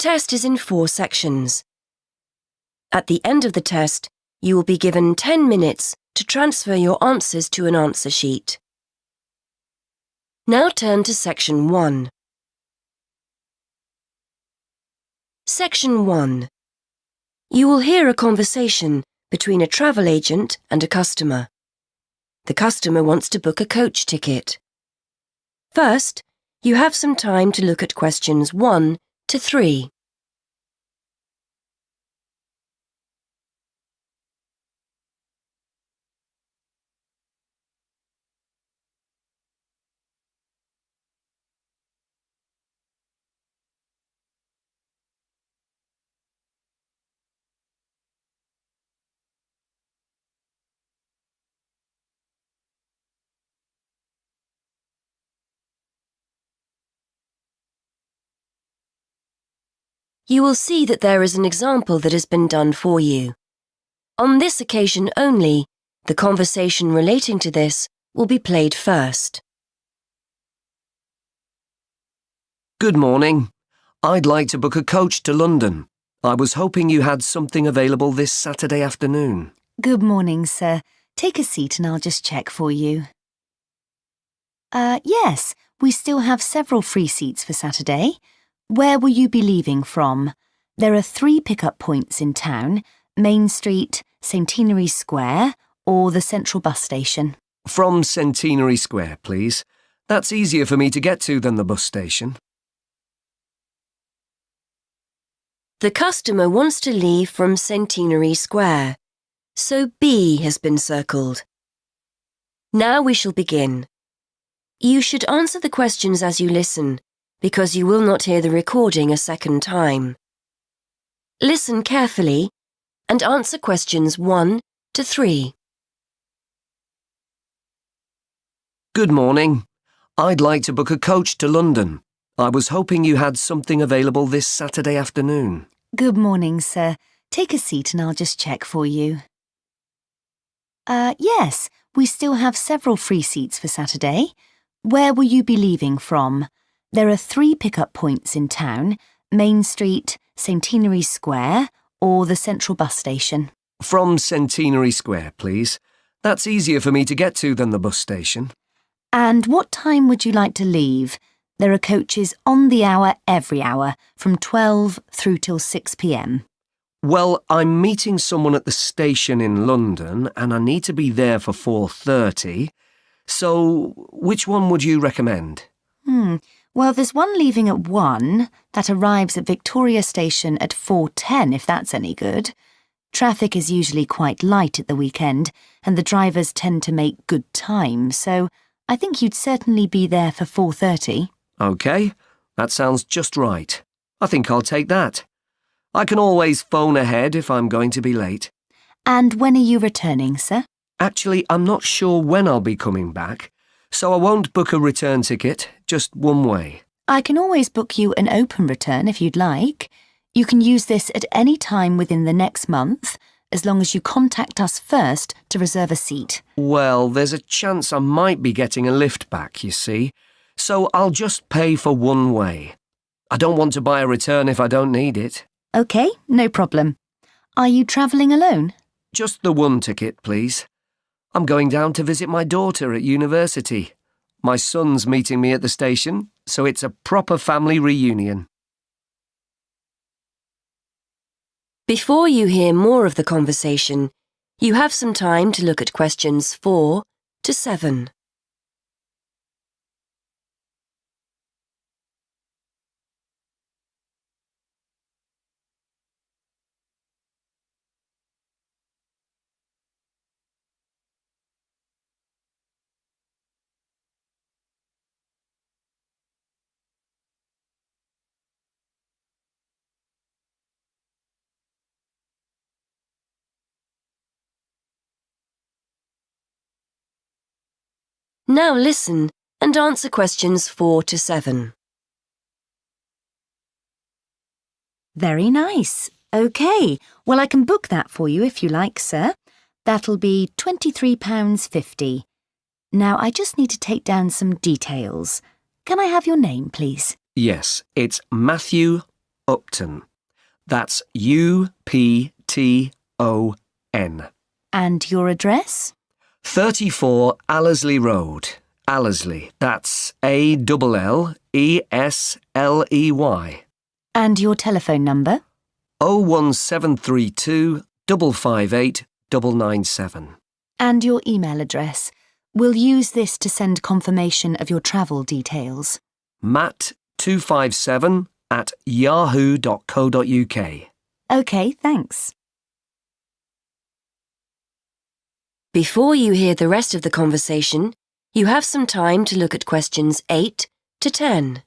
test is in 4 sections. At the end of the test, you will be given 10 minutes to transfer your answers to an answer sheet. Now turn to Section 1. Section 1. You will hear a conversation between a travel agent and a customer. The customer wants to book a coach ticket. First, you have some time to look at questions 1 to 3. You will see that there is an example that has been done for you. On this occasion only, the conversation relating to this will be played first. Good morning. I'd like to book a coach to London. I was hoping you had something available this Saturday afternoon. Good morning, sir. Take a seat and I'll just check for you. Yes, we still have several free seats for Saturday. Where will you be leaving from? There are 3 pickup points in town: Main Street, Centenary Square, or the Central Bus Station. From Centenary Square, please. That's easier for me to get to than the bus station. The customer wants to leave from Centenary Square, so B has been circled. Now we shall begin. You should answer the questions as you listen, because you will not hear the recording a second time. Listen carefully and answer questions 1 to 3. Good morning. I'd like to book a coach to London. I was hoping you had something available this Saturday afternoon. Good morning, sir. Take a seat and I'll just check for you. Yes, we still have several free seats for Saturday. Where will you be leaving from? There are 3 pickup points in town: Main Street, Centenary Square, or the Central Bus Station. From Centenary Square, please. That's easier for me to get to than the bus station. And what time would you like to leave? There are coaches on the hour every hour, from 12 through till 6 p.m. Well, I'm meeting someone at the station in London and I need to be there for 4:30. So, which one would you recommend? Well, there's one leaving at 1 that arrives at Victoria Station at 4:10, if that's any good. Traffic is usually quite light at the weekend, and the drivers tend to make good time, so I think you'd certainly be there for 4:30. OK, that sounds just right. I think I'll take that. I can always phone ahead if I'm going to be late. And when are you returning, sir? Actually, I'm not sure when I'll be coming back, so I won't book a return ticket, just one way. I can always book you an open return if you'd like. You can use this at any time within the next month, as long as you contact us first to reserve a seat. Well, there's a chance I might be getting a lift back, you see, so I'll just pay for one way. I don't want to buy a return if I don't need it. OK, no problem. Are you travelling alone? Just the one ticket, please. I'm going down to visit my daughter at university. My son's meeting me at the station, so it's a proper family reunion. Before you hear more of the conversation, you have some time to look at questions 4 to 7. Now listen and answer questions 4 to 7. Very nice. OK, well, I can book that for you if you like, sir. That'll be £23.50. Now, I just need to take down some details. Can I have your name, please? Yes, it's Matthew Upton. That's Upton. And your address? 34 Allesley Road. Allesley. That's Allesley. And your telephone number? 01732 558 997. And your email address? We'll use this to send confirmation of your travel details. matt257@yahoo.co.uk. OK, thanks. Before you hear the rest of the conversation, you have some time to look at questions 8 to 10.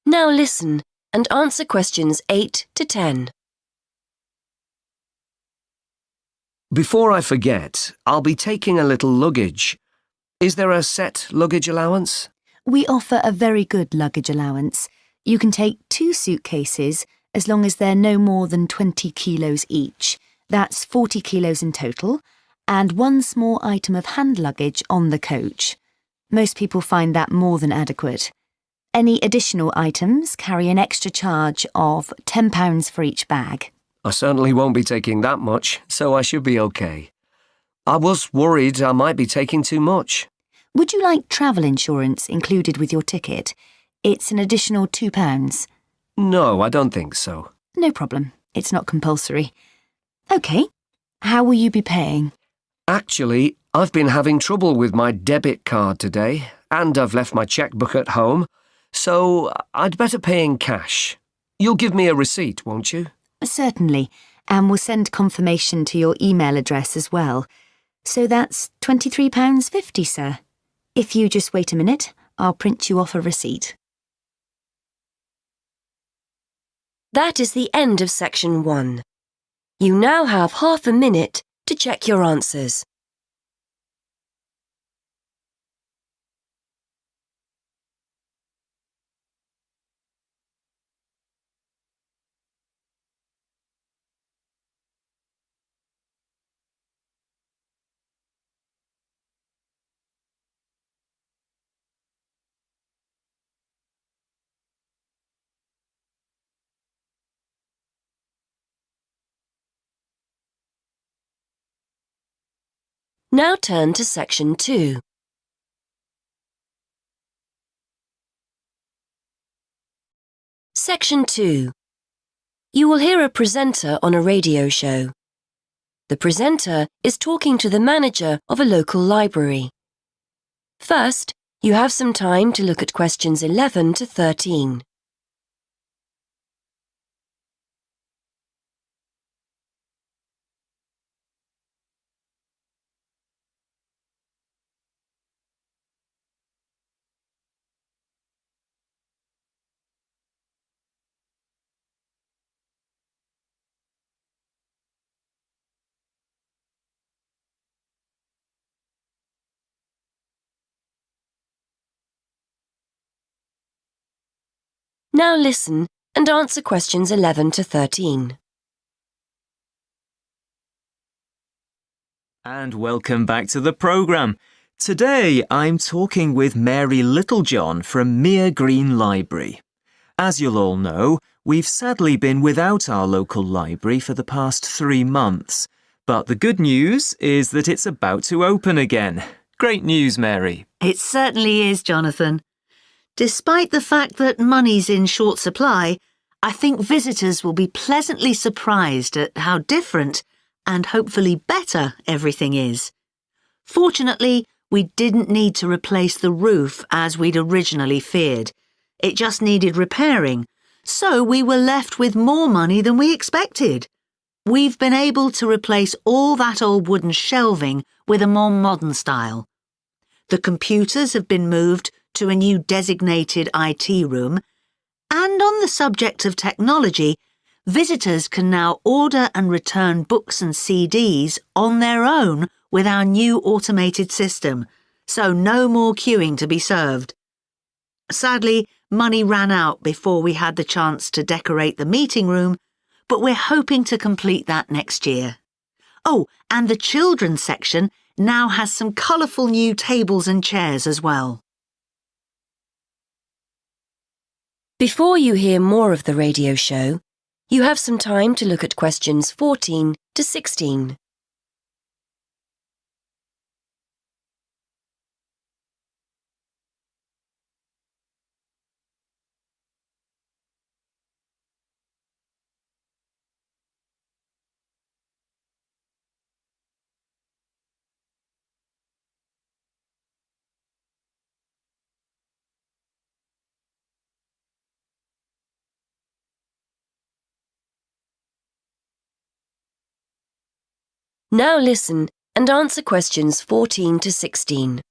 Now listen and answer questions 8 to 10. Before I forget, I'll be taking a little luggage. Is there a set luggage allowance? We offer a very good luggage allowance. You can take 2 suitcases as long as they're no more than 20 kilos each. That's 40 kilos in total, and 1 small item of hand luggage on the coach. Most people find that more than adequate. Any additional items carry an extra charge of £10 for each bag. I certainly won't be taking that much, so I should be okay. I was worried I might be taking too much. Would you like travel insurance included with your ticket? It's an additional £2. No, I don't think so. No problem. It's not compulsory. OK. How will you be paying? Actually, I've been having trouble with my debit card today, and I've left my chequebook at home, so I'd better pay in cash. You'll give me a receipt, won't you? Certainly, and we'll send confirmation to your email address as well. So that's £23.50, sir. If you just wait a minute, I'll print you off a receipt. That is the end of section 1. You now have half a minute to check your answers. Now turn to section 2. Section 2. You will hear a presenter on a radio show. The presenter is talking to the manager of a local library. First, you have some time to look at questions 11 to 13. Now listen and answer questions 11 to 13. And welcome back to the programme. Today I'm talking with Mary Littlejohn from Mere Green Library. As you'll all know, we've sadly been without our local library for the past 3 months. But the good news is that it's about to open again. Great news, Mary. It certainly is, Jonathan. Despite the fact that money's in short supply, I think visitors will be pleasantly surprised at how different and hopefully better everything is. Fortunately, we didn't need to replace the roof as we'd originally feared. It just needed repairing, so we were left with more money than we expected. We've been able to replace all that old wooden shelving with a more modern style. The computers have been moved to a new designated IT room, and on the subject of technology, Visitors can now order and return books and CDs on their own with our new automated system, so no more queuing to be served. Sadly, money ran out before we had the chance to decorate the meeting room, but we're hoping to complete that next year. Oh, and the children's section now has some colourful new tables and chairs as well. Before you hear more of the radio show, you have some time to look at questions 14 to 16. Now listen and answer questions 14 to 16.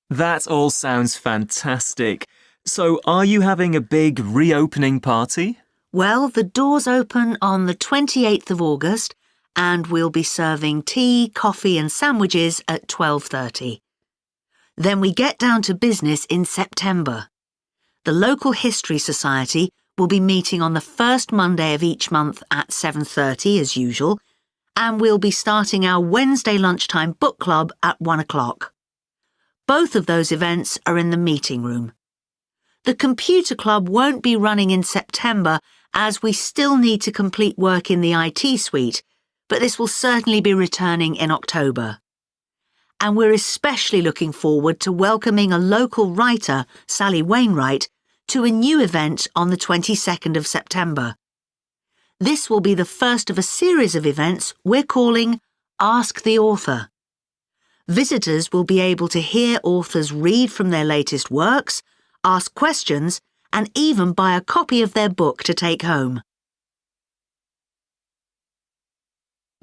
That all sounds fantastic. So, are you having a big reopening party? Well, the doors open on the 28th of August and we'll be serving tea, coffee and sandwiches at 12:30. Then we get down to business in September. The local History Society will be meeting on the first Monday of each month at 7:30 as usual, and we'll be starting our Wednesday lunchtime book club at 1 o'clock. Both of those events are in the meeting room. The computer club won't be running in September as we still need to complete work in the IT suite, but this will certainly be returning in October. And we're especially looking forward to welcoming a local writer, Sally Wainwright, to a new event on the 22nd of September. This will be the first of a series of events we're calling Ask the Author. Visitors will be able to hear authors read from their latest works, ask questions, and even buy a copy of their book to take home.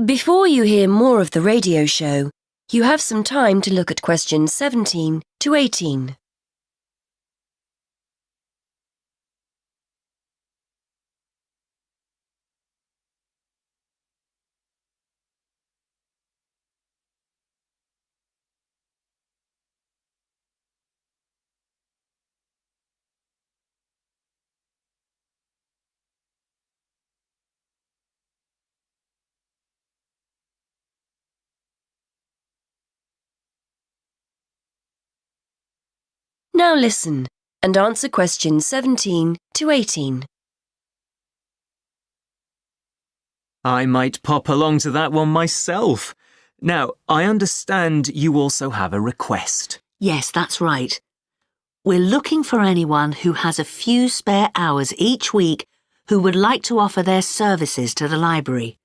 Before you hear more of the radio show, you have some time to look at questions 17 to 18. Now listen and answer questions 17 to 18. I might pop along to that one myself. Now, I understand you also have a request. Yes, that's right. We're looking for anyone who has a few spare hours each week who would like to offer their services to the library.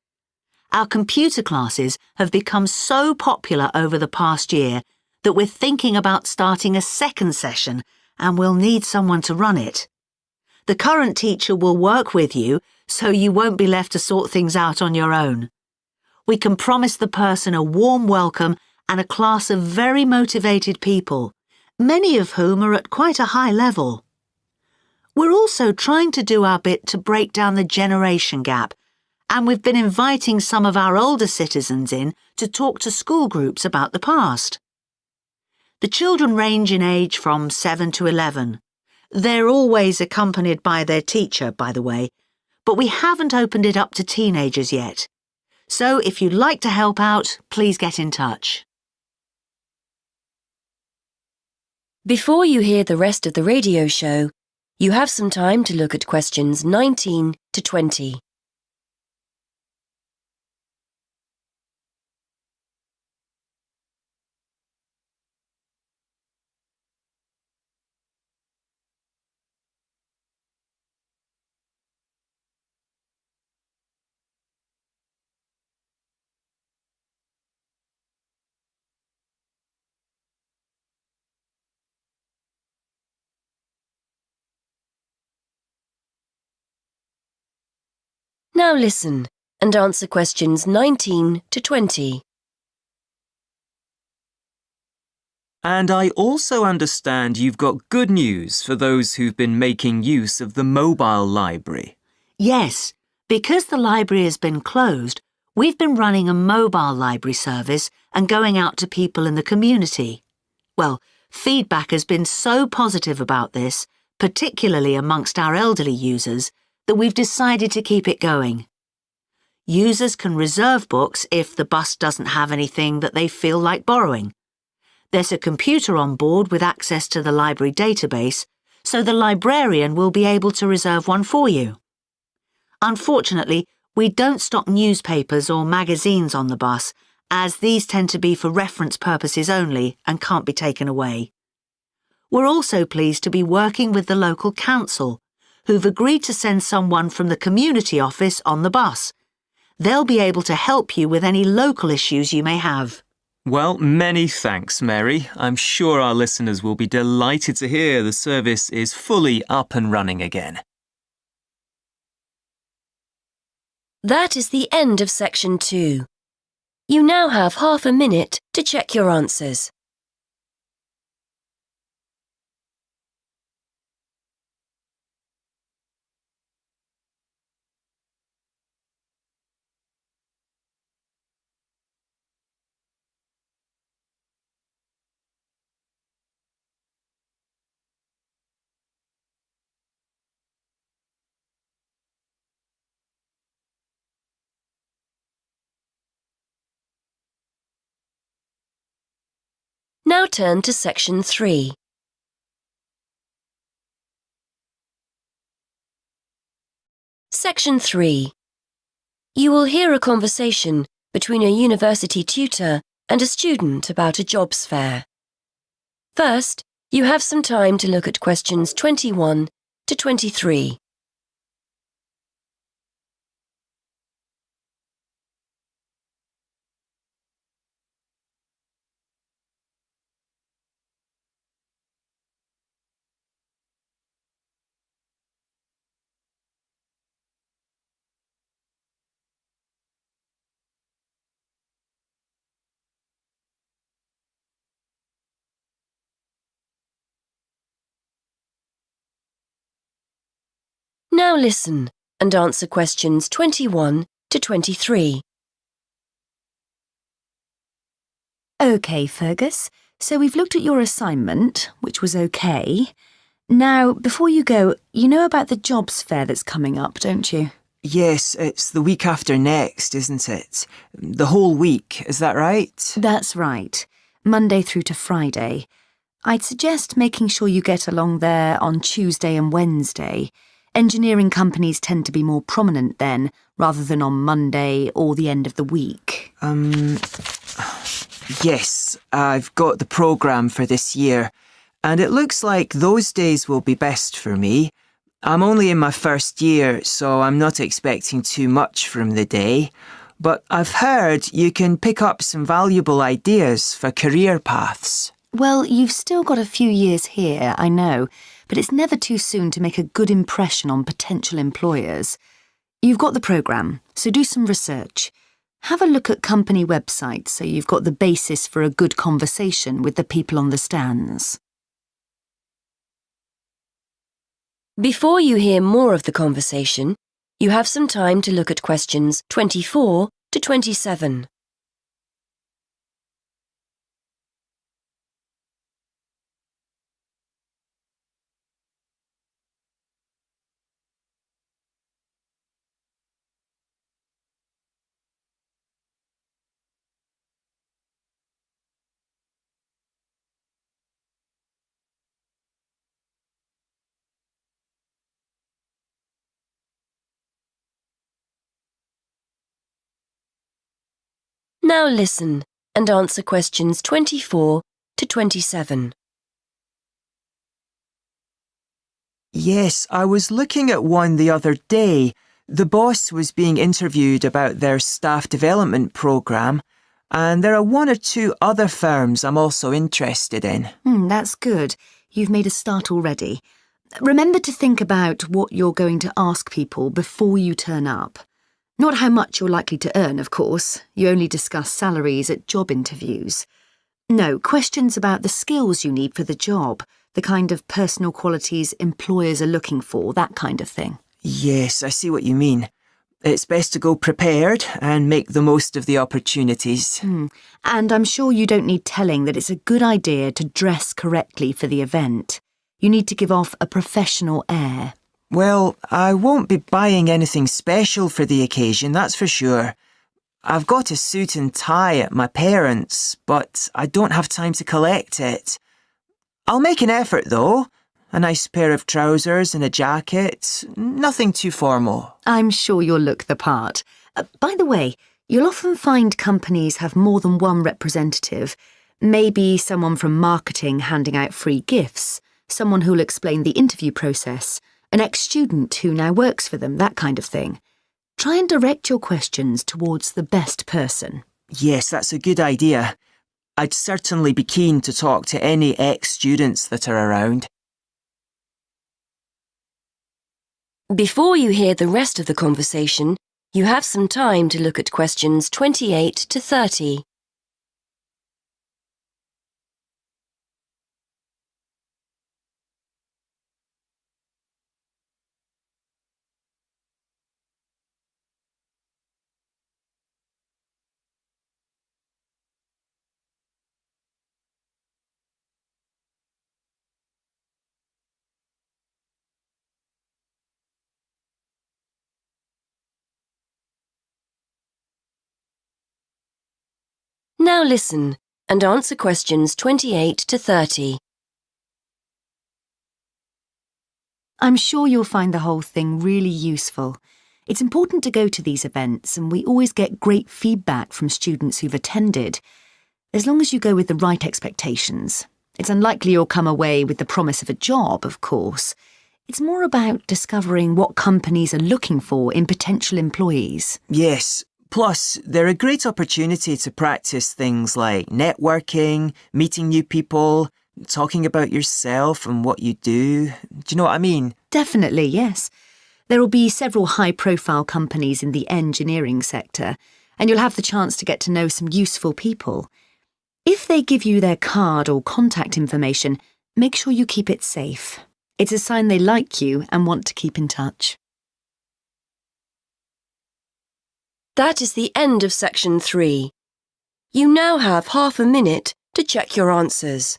Our computer classes have become so popular over the past year that we're thinking about starting a second session and we'll need someone to run it. The current teacher will work with you so you won't be left to sort things out on your own. We can promise the person a warm welcome and a class of very motivated people, many of whom are at quite a high level. We're also trying to do our bit to break down the generation gap, and we've been inviting some of our older citizens in to talk to school groups about the past. The children range in age from 7 to 11. They're always accompanied by their teacher, by the way, but we haven't opened it up to teenagers yet. So if you'd like to help out, please get in touch. Before you hear the rest of the radio show, you have some time to look at questions 19 to 20. Now listen and answer questions 19 to 20. And I also understand you've got good news for those who've been making use of the mobile library. Yes, because the library has been closed, we've been running a mobile library service and going out to people in the community. Well, feedback has been so positive about this, particularly amongst our elderly users, that we've decided to keep it going. Users can reserve books if the bus doesn't have anything that they feel like borrowing. There's a computer on board with access to the library database, so the librarian will be able to reserve one for you. Unfortunately, we don't stock newspapers or magazines on the bus, as these tend to be for reference purposes only and can't be taken away. We're also pleased to be working with the local council, who've agreed to send someone from the community office on the bus. They'll be able to help you with any local issues you may have. Well, many thanks, Mary. I'm sure our listeners will be delighted to hear the service is fully up and running again. That is the end of section 2. You now have half a minute to check your answers. Now turn to section 3. Section 3. You will hear a conversation between a university tutor and a student about a jobs fair. First, you have some time to look at questions 21 to 23. Now listen and answer questions 21 to 23. OK, Fergus, so we've looked at your assignment, which was OK. Now, before you go, you know about the jobs fair that's coming up, don't you? Yes, it's the week after next, isn't it? The whole week, is that right? That's right. Monday through to Friday. I'd suggest making sure you get along there on Tuesday and Wednesday. Engineering companies tend to be more prominent then, rather than on Monday or the end of the week. Yes, I've got the programme for this year, and it looks like those days will be best for me. I'm only in my first year, so I'm not expecting too much from the day. But I've heard you can pick up some valuable ideas for career paths. Well, you've still got a few years here, I know, but it's never too soon to make a good impression on potential employers. You've got the programme, so do some research. Have a look at company websites so you've got the basis for a good conversation with the people on the stands. Before you hear more of the conversation, you have some time to look at questions 24 to 27. Now listen and answer questions 24 to 27. Yes, I was looking at one the other day. The boss was being interviewed about their staff development programme, and there are one or two other firms I'm also interested in. That's good. You've made a start already. Remember to think about what you're going to ask people before you turn up. Not how much you're likely to earn, of course. You only discuss salaries at job interviews. No, questions about the skills you need for the job, the kind of personal qualities employers are looking for, that kind of thing. Yes, I see what you mean. It's best to go prepared and make the most of the opportunities. And I'm sure you don't need telling that it's a good idea to dress correctly for the event. You need to give off a professional air. Well, I won't be buying anything special for the occasion, that's for sure. I've got a suit and tie at my parents', but I don't have time to collect it. I'll make an effort, though. A nice pair of trousers and a jacket. Nothing too formal. I'm sure you'll look the part. By the way, you'll often find companies have more than one representative. Maybe someone from marketing handing out free gifts, someone who'll explain the interview process, an ex-student who now works for them, that kind of thing. Try and direct your questions towards the best person. Yes, that's a good idea. I'd certainly be keen to talk to any ex-students that are around. Before you hear the rest of the conversation, you have some time to look at questions 28 to 30. Now listen and answer questions 28 to 30. I'm sure you'll find the whole thing really useful. It's important to go to these events, and we always get great feedback from students who've attended. As long as you go with the right expectations. It's unlikely you'll come away with the promise of a job, of course. It's more about discovering what companies are looking for in potential employees. Yes. Plus, they're a great opportunity to practice things like networking, meeting new people, talking about yourself and what you do. Do you know what I mean? Definitely, yes. There will be several high-profile companies in the engineering sector, and you'll have the chance to get to know some useful people. If they give you their card or contact information, make sure you keep it safe. It's a sign they like you and want to keep in touch. That is the end of section 3. You now have half a minute to check your answers.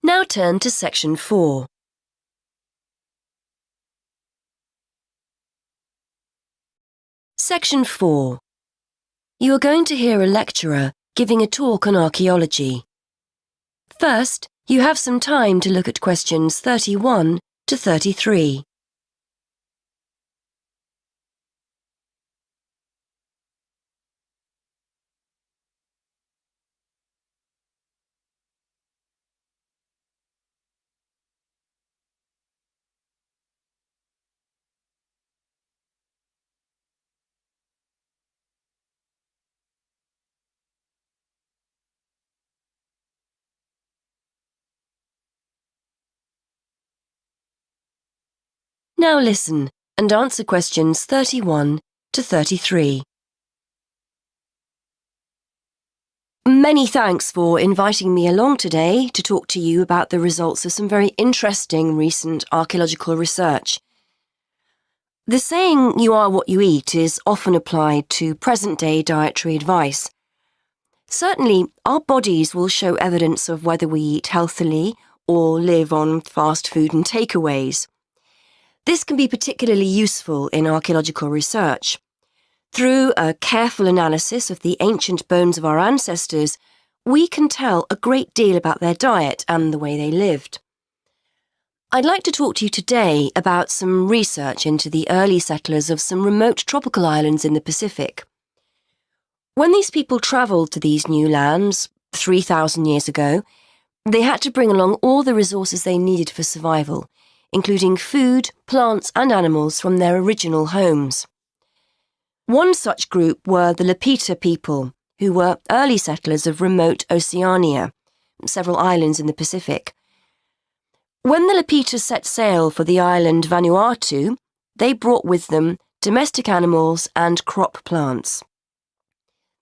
Now turn to section 4. Section 4. You are going to hear a lecturer giving a talk on archaeology. First, you have some time to look at questions 31 to 33. Now listen and answer questions 31 to 33. Many thanks for inviting me along today to talk to you about the results of some very interesting recent archaeological research. The saying, "you are what you eat," is often applied to present-day dietary advice. Certainly, our bodies will show evidence of whether we eat healthily or live on fast food and takeaways. This can be particularly useful in archaeological research. Through a careful analysis of the ancient bones of our ancestors, we can tell a great deal about their diet and the way they lived. I'd like to talk to you today about some research into the early settlers of some remote tropical islands in the Pacific. When these people travelled to these new lands, 3,000 years ago, they had to bring along all the resources they needed for survival, including food, plants and animals from their original homes. One such group were the Lapita people, who were early settlers of remote Oceania, several islands in the Pacific. When the Lapita set sail for the island Vanuatu, they brought with them domestic animals and crop plants.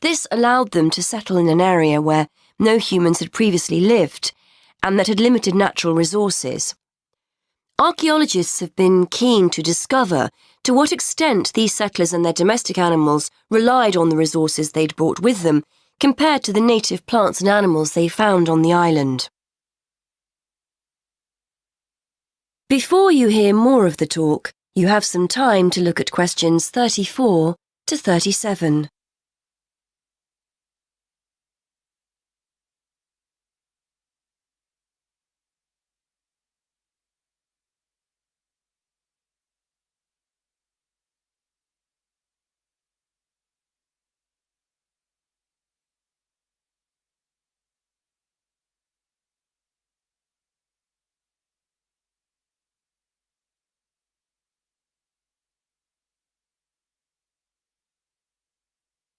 This allowed them to settle in an area where no humans had previously lived and that had limited natural resources. Archaeologists have been keen to discover to what extent these settlers and their domestic animals relied on the resources they'd brought with them compared to the native plants and animals they found on the island. Before you hear more of the talk, you have some time to look at questions 34 to 37.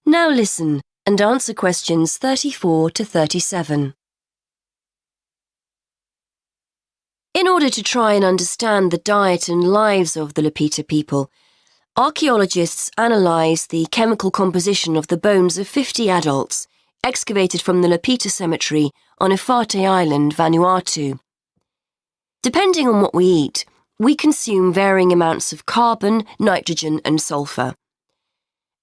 Now listen and answer questions 34 to 37. In order to try and understand the diet and lives of the Lapita people, archaeologists analysed the chemical composition of the bones of 50 adults excavated from the Lapita cemetery on Efate Island, Vanuatu. Depending on what we eat, we consume varying amounts of carbon, nitrogen and sulphur.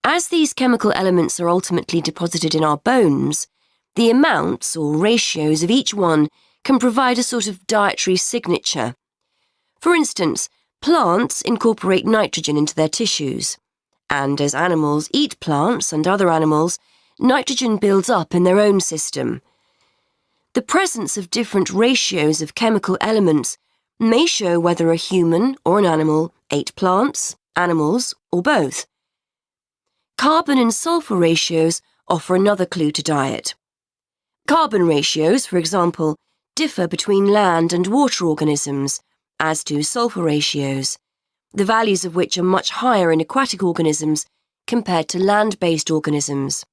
As these chemical elements are ultimately deposited in our bones, the amounts or ratios of each one can provide a sort of dietary signature. For instance, plants incorporate nitrogen into their tissues, and as animals eat plants and other animals, nitrogen builds up in their own system. The presence of different ratios of chemical elements may show whether a human or an animal ate plants, animals, or both. Carbon and sulphur ratios offer another clue to diet. Carbon ratios, for example, differ between land and water organisms, as do sulphur ratios, the values of which are much higher in aquatic organisms compared to land-based organisms.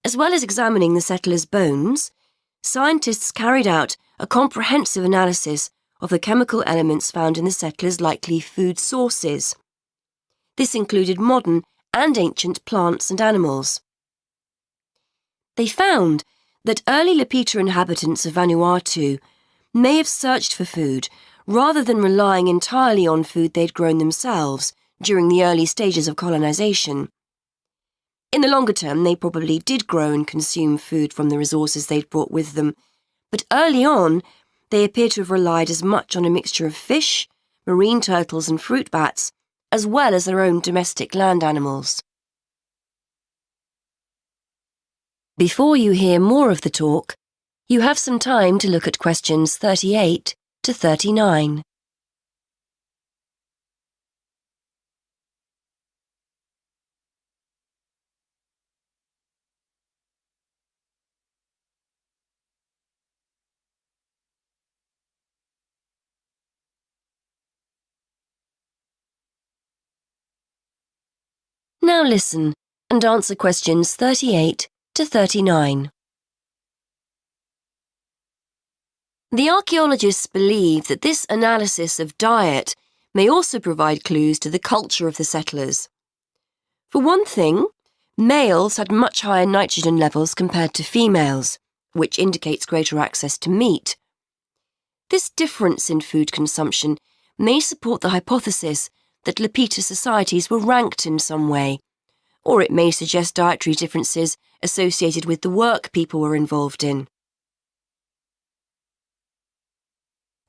As well as examining the settlers' bones, scientists carried out a comprehensive analysis of the chemical elements found in the settlers' likely food sources. This included modern and ancient plants and animals. They found that early Lapita inhabitants of Vanuatu may have searched for food rather than relying entirely on food they'd grown themselves during the early stages of colonization. In the longer term, they probably did grow and consume food from the resources they'd brought with them, but early on, they appear to have relied as much on a mixture of fish, marine turtles and fruit bats, as well as their own domestic land animals. Before you hear more of the talk, you have some time to look at questions 38 to 39. Now listen and answer questions 38 to 39. The archaeologists believe that this analysis of diet may also provide clues to the culture of the settlers. For one thing, males had much higher nitrogen levels compared to females, which indicates greater access to meat. This difference in food consumption may support the hypothesis that Lapita societies were ranked in some way, or it may suggest dietary differences associated with the work people were involved in.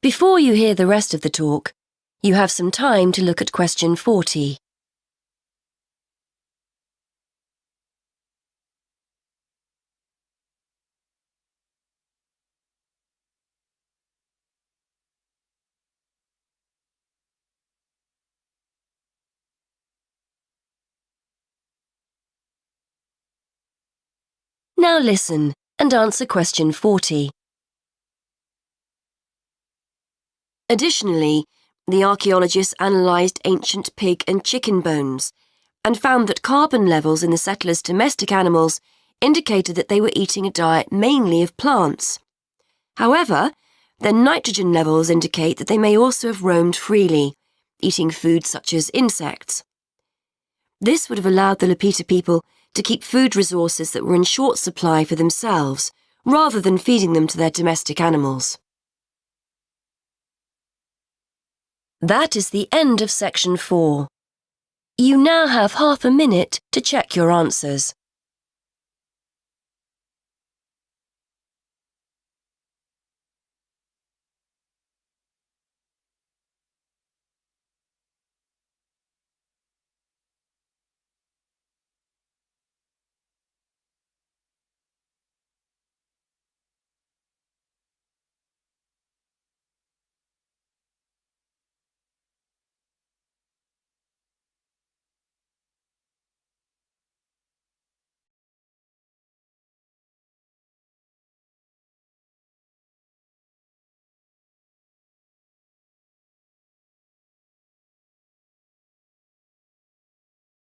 Before you hear the rest of the talk, you have some time to look at question 40. Now listen and answer question 40. Additionally, the archaeologists analysed ancient pig and chicken bones and found that carbon levels in the settlers' domestic animals indicated that they were eating a diet mainly of plants. However, their nitrogen levels indicate that they may also have roamed freely, eating food such as insects. This would have allowed the Lapita people to keep food resources that were in short supply for themselves, rather than feeding them to their domestic animals. That is the end of section 4. You now have half a minute to check your answers.